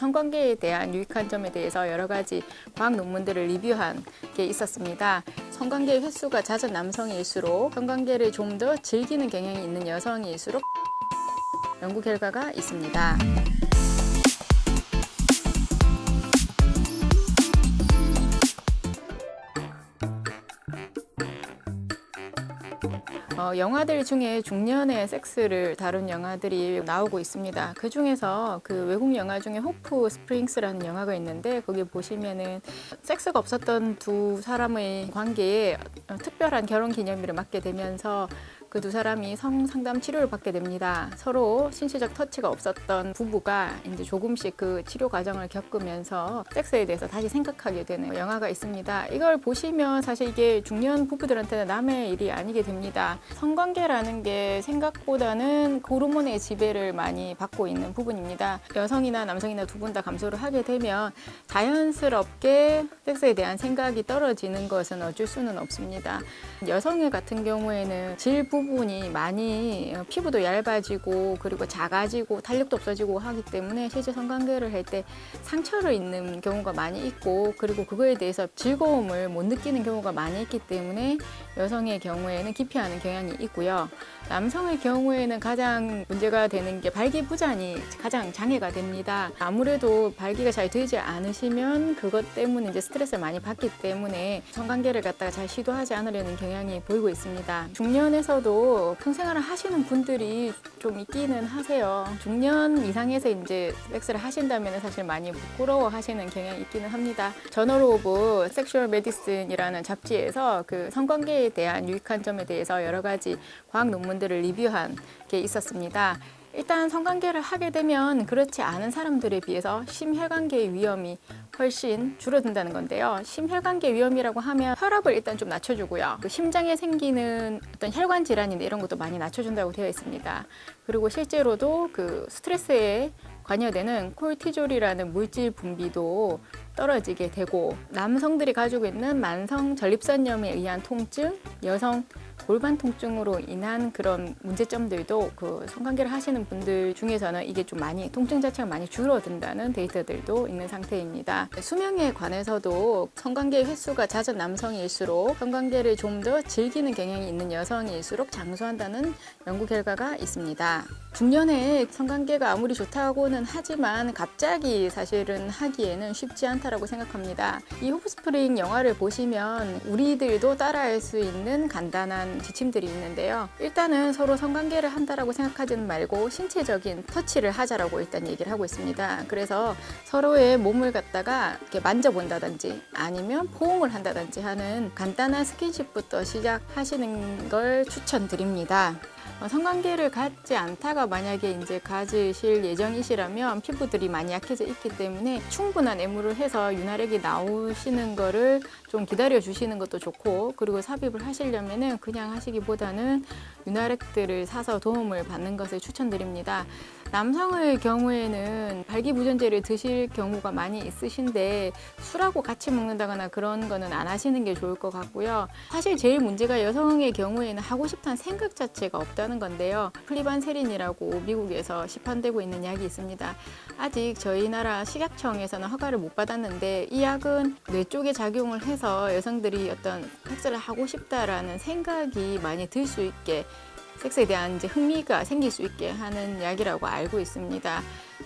성관계에 대한 유익한 점에 대해서 여러 가지 과학 논문들을 리뷰한 게 있었습니다. 성관계 횟수가 잦은 남성일수록 성관계를 좀 더 즐기는 경향이 있는 여성일수록 연구 결과가 있습니다. 영화들 중에 중년의 섹스를 다룬 영화들이 나오고 있습니다. 그 중에서 그 외국 영화 중에 호프 스프링스라는 영화가 있는데 거기 보시면은 섹스가 없었던 두 사람의 관계에 특별한 결혼 기념일을 맞게 되면서 그 두 사람이 성상담 치료를 받게 됩니다. 서로 신체적 터치가 없었던 부부가 이제 조금씩 그 치료 과정을 겪으면서 섹스에 대해서 다시 생각하게 되는 영화가 있습니다. 이걸 보시면 사실 이게 중년 부부들한테는 남의 일이 아니게 됩니다. 성관계라는 게 생각보다는 호르몬의 지배를 많이 받고 있는 부분입니다. 여성이나 남성이나 두 분 다 감소를 하게 되면 자연스럽게 섹스에 대한 생각이 떨어지는 것은 어쩔 수는 없습니다. 여성 같은 경우에는 질 부분이 많이 피부도 얇아지고 그리고 작아지고 탄력도 없어지고 하기 때문에 실제 성관계를 할 때 상처를 입는 경우가 많이 있고 그리고 그거에 대해서 즐거움을 못 느끼는 경우가 많이 있기 때문에 여성의 경우에는 기피하는 경향이 있고요. 남성의 경우에는 가장 문제가 되는 게 발기부전이 가장 장애가 됩니다. 아무래도 발기가 잘 되지 않으시면 그것 때문에 이제 스트레스를 많이 받기 때문에 성관계를 갖다가 잘 시도하지 않으려는 경향이 보이고 있습니다. 중년에서도 평생활을 하시는 분들이 좀 있기는 하세요. 중년 이상에서 이제 섹스를 하신다면 사실 많이 부끄러워 하시는 경향이 있기는 합니다. 저널 오브 섹슈얼 메디슨이라는 잡지에서 그 성관계에 대한 유익한 점에 대해서 여러 가지 과학 논문들을 리뷰한 게 있었습니다. 일단 성관계를 하게 되면 그렇지 않은 사람들에 비해서 심혈관계의 위험이 훨씬 줄어든다는 건데요. 심혈관계 위험이라고 하면 혈압을 일단 좀 낮춰주고요. 그 심장에 생기는 어떤 혈관 질환이나 이런 것도 많이 낮춰준다고 되어 있습니다. 그리고 실제로도 그 스트레스에 관여되는 콜티졸이라는 물질 분비도 떨어지게 되고 남성들이 가지고 있는 만성 전립선염에 의한 통증, 여성 골반 통증으로 인한 그런 문제점들도 그 성관계를 하시는 분들 중에서는 이게 좀 많이 통증 자체가 많이 줄어든다는 데이터들도 있는 상태입니다. 수명에 관해서도 성관계 횟수가 잦은 남성일수록 성관계를 좀 더 즐기는 경향이 있는 여성일수록 장수한다는 연구 결과가 있습니다. 중년에 성관계가 아무리 좋다고는 하지만 갑자기 사실은 하기에는 쉽지 않다고 생각합니다. 이 호프스프링 영화를 보시면 우리들도 따라할 수 있는 간단한 지침들이 있는데요. 일단은 서로 성관계를 한다라고 생각하지는 말고 신체적인 터치를 하자라고 일단 얘기를 하고 있습니다. 그래서 서로의 몸을 갖다가 이렇게 만져본다든지 아니면 포옹을 한다든지 하는 간단한 스킨십부터 시작하시는 걸 추천드립니다. 성관계를 갖지 않다가 만약에 이제 가지실 예정이시라면 피부들이 많이 약해져 있기 때문에 충분한 애무를 해서 윤활액이 나오시는 거를 좀 기다려 주시는 것도 좋고 그리고 삽입을 하시려면은 그냥 하시기보다는 윤활액들을 사서 도움을 받는 것을 추천드립니다. 남성의 경우에는 발기부전제를 드실 경우가 많이 있으신데 술하고 같이 먹는다거나 그런 거는 안 하시는 게 좋을 것 같고요. 사실 제일 문제가 여성의 경우에는 하고 싶다는 생각 자체가 없다는 건데요. 플리반세린이라고 미국에서 시판되고 있는 약이 있습니다. 아직 저희 나라 식약청에서는 허가를 못 받았는데 이 약은 뇌 쪽에 작용을 해서 여성들이 어떤 섹스를 하고 싶다라는 생각이 많이 들 수 있게 섹스에 대한 이제 흥미가 생길 수 있게 하는 약이라고 알고 있습니다.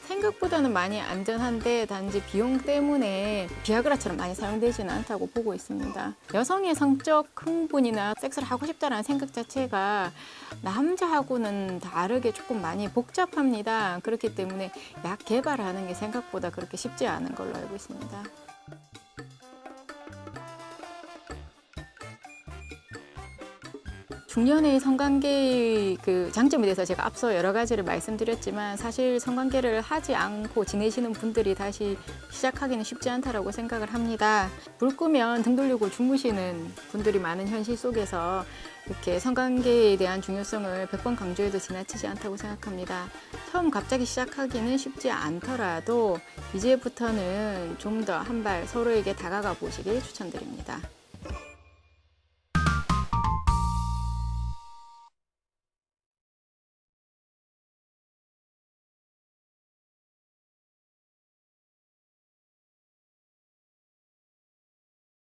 생각보다는 많이 안전한데 단지 비용 때문에 비아그라처럼 많이 사용되지는 않다고 보고 있습니다. 여성의 성적 흥분이나 섹스를 하고 싶다는 생각 자체가 남자하고는 다르게 조금 많이 복잡합니다. 그렇기 때문에 약 개발하는 게 생각보다 그렇게 쉽지 않은 걸로 알고 있습니다. 중년의 성관계의 그 장점에 대해서 제가 앞서 여러 가지를 말씀드렸지만 사실 성관계를 하지 않고 지내시는 분들이 다시 시작하기는 쉽지 않다고 생각을 합니다. 불 끄면 등 돌리고 주무시는 분들이 많은 현실 속에서 이렇게 성관계에 대한 중요성을 100번 강조해도 지나치지 않다고 생각합니다. 처음 갑자기 시작하기는 쉽지 않더라도 이제부터는 좀 더 한 발 서로에게 다가가 보시길 추천드립니다.